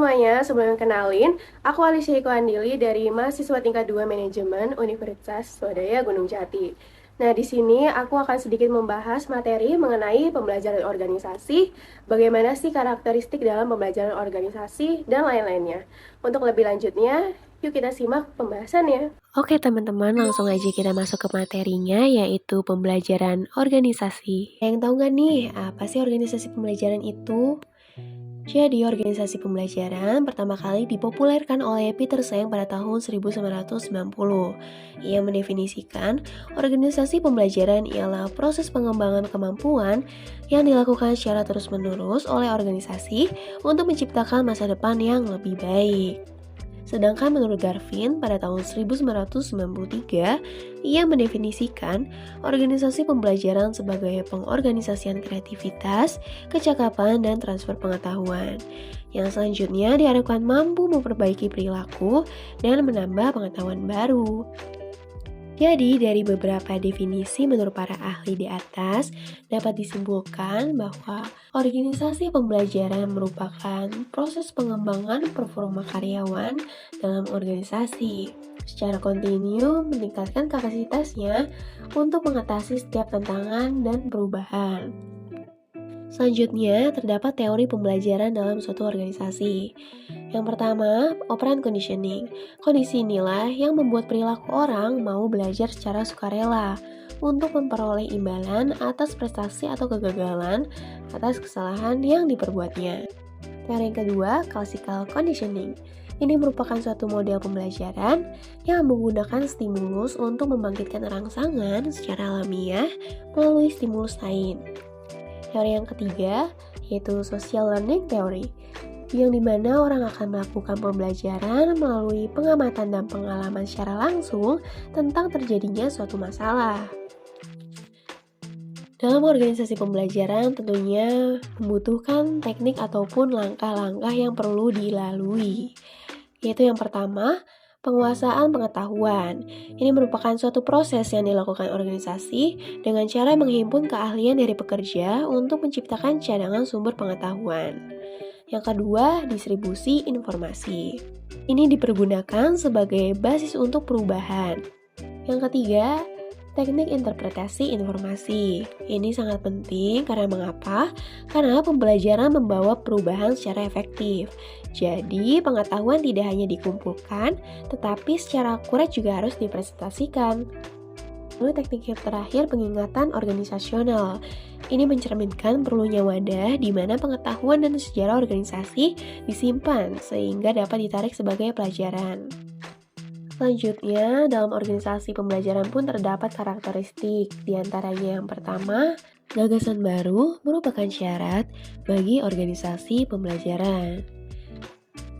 semuanya, sebelum kenalin, aku Alicia Iko Andili dari mahasiswa tingkat 2 Manajemen Universitas Swadaya Gunung Jati. Nah, di sini aku akan sedikit membahas materi mengenai pembelajaran organisasi, bagaimana sih karakteristik dalam pembelajaran organisasi, dan lain-lainnya. Untuk lebih lanjutnya, yuk kita simak pembahasannya. Oke teman-teman, langsung aja kita masuk ke materinya, yaitu pembelajaran organisasi. Yang tahu nggak nih, apa sih organisasi pembelajaran itu? Jadi, organisasi pembelajaran pertama kali dipopulerkan oleh Peter Seng pada tahun 1990. Ia mendefinisikan organisasi pembelajaran ialah proses pengembangan kemampuan yang dilakukan secara terus-menerus oleh organisasi untuk menciptakan masa depan yang lebih baik. Sedangkan menurut Darwin pada tahun 1993, ia mendefinisikan organisasi pembelajaran sebagai pengorganisasian kreativitas, kecakapan, dan transfer pengetahuan. Yang selanjutnya diharapkan mampu memperbaiki perilaku dan menambah pengetahuan baru. Jadi, dari beberapa definisi menurut para ahli di atas, dapat disimpulkan bahwa organisasi pembelajaran merupakan proses pengembangan performa karyawan dalam organisasi. Secara kontinu meningkatkan kapasitasnya untuk mengatasi setiap tantangan dan perubahan. Selanjutnya, terdapat teori pembelajaran dalam suatu organisasi. Yang pertama, operant conditioning. Kondisi inilah yang membuat perilaku orang mau belajar secara sukarela untuk memperoleh imbalan atas prestasi atau kegagalan atas kesalahan yang diperbuatnya. Teori yang kedua, classical conditioning. Ini merupakan suatu model pembelajaran yang menggunakan stimulus untuk membangkitkan rangsangan secara alamiah melalui stimulus lain. Teori yang ketiga, yaitu social learning theory, yang dimana orang akan melakukan pembelajaran melalui pengamatan dan pengalaman secara langsung tentang terjadinya suatu masalah. Dalam organisasi pembelajaran tentunya membutuhkan teknik ataupun langkah-langkah yang perlu dilalui. Yaitu yang pertama, penguasaan pengetahuan. Ini merupakan suatu proses yang dilakukan organisasi dengan cara menghimpun keahlian dari pekerja untuk menciptakan cadangan sumber pengetahuan. Yang kedua, distribusi informasi. Ini dipergunakan sebagai basis untuk perubahan. Yang ketiga, teknik interpretasi informasi. Ini sangat penting karena mengapa? Karena pembelajaran membawa perubahan secara efektif. Jadi, pengetahuan tidak hanya dikumpulkan, tetapi secara akurat juga harus dipresentasikan. Lalu teknik yang terakhir, pengingatan organisasional. Ini mencerminkan perlunya wadah di mana pengetahuan dan sejarah organisasi disimpan sehingga dapat ditarik sebagai pelajaran. Selanjutnya, dalam organisasi pembelajaran pun terdapat karakteristik. Di antaranya yang pertama, gagasan baru merupakan syarat bagi organisasi pembelajaran.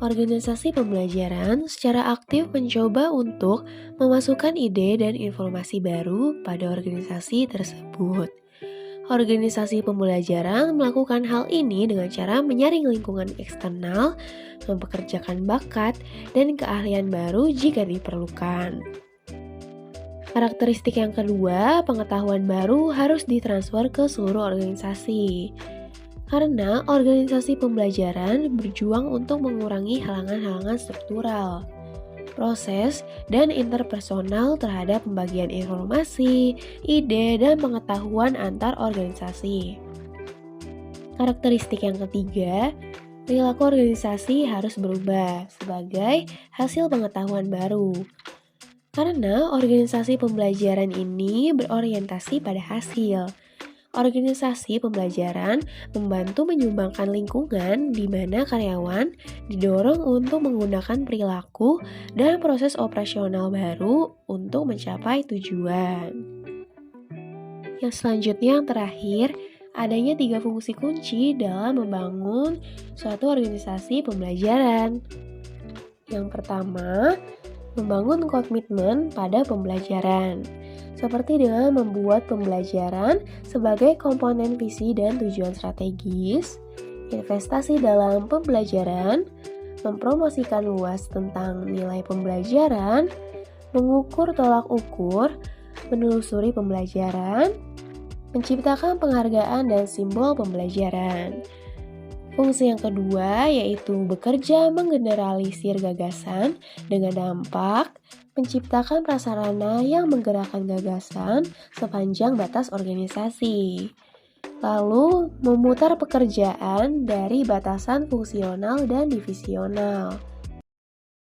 Organisasi pembelajaran secara aktif mencoba untuk memasukkan ide dan informasi baru pada organisasi tersebut. Organisasi pembelajaran melakukan hal ini dengan cara menyaring lingkungan eksternal, mempekerjakan bakat, dan keahlian baru jika diperlukan. Karakteristik yang kedua, pengetahuan baru harus ditransfer ke seluruh organisasi. Karena organisasi pembelajaran berjuang untuk mengurangi halangan-halangan struktural, proses, dan interpersonal terhadap pembagian informasi, ide, dan pengetahuan antar organisasi. Karakteristik yang ketiga, perilaku organisasi harus berubah sebagai hasil pengetahuan baru. Karena organisasi pembelajaran ini berorientasi pada hasil. Organisasi pembelajaran membantu menyumbangkan lingkungan di mana karyawan didorong untuk menggunakan perilaku dan proses operasional baru untuk mencapai tujuan. Yang selanjutnya yang terakhir, adanya 3 fungsi kunci dalam membangun suatu organisasi pembelajaran. Yang pertama, membangun komitmen pada pembelajaran. Seperti dengan membuat pembelajaran sebagai komponen visi dan tujuan strategis, investasi dalam pembelajaran, mempromosikan luas tentang nilai pembelajaran, mengukur tolak ukur, menelusuri pembelajaran, menciptakan penghargaan dan simbol pembelajaran. Fungsi yang kedua yaitu bekerja menggeneralisir gagasan dengan dampak menciptakan prasarana yang menggerakkan gagasan sepanjang batas organisasi. Lalu, memutar pekerjaan dari batasan fungsional dan divisional.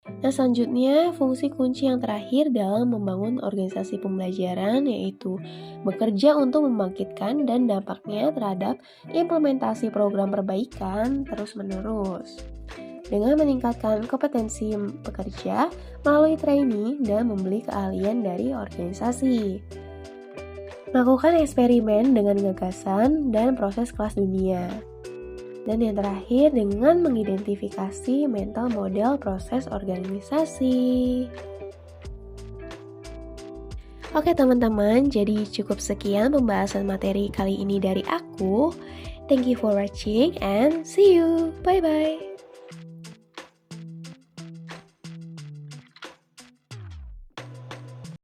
Nah, selanjutnya, fungsi kunci yang terakhir dalam membangun organisasi pembelajaran yaitu bekerja untuk membangkitkan dan dampaknya terhadap implementasi program perbaikan terus-menerus. Dengan meningkatkan kompetensi pekerja melalui training dan membeli keahlian dari organisasi. Melakukan eksperimen dengan gagasan dan proses kelas dunia. Dan yang terakhir dengan mengidentifikasi mental model proses organisasi. Oke teman-teman, jadi cukup sekian pembahasan materi kali ini dari aku. Thank you for watching and see you. Bye-bye.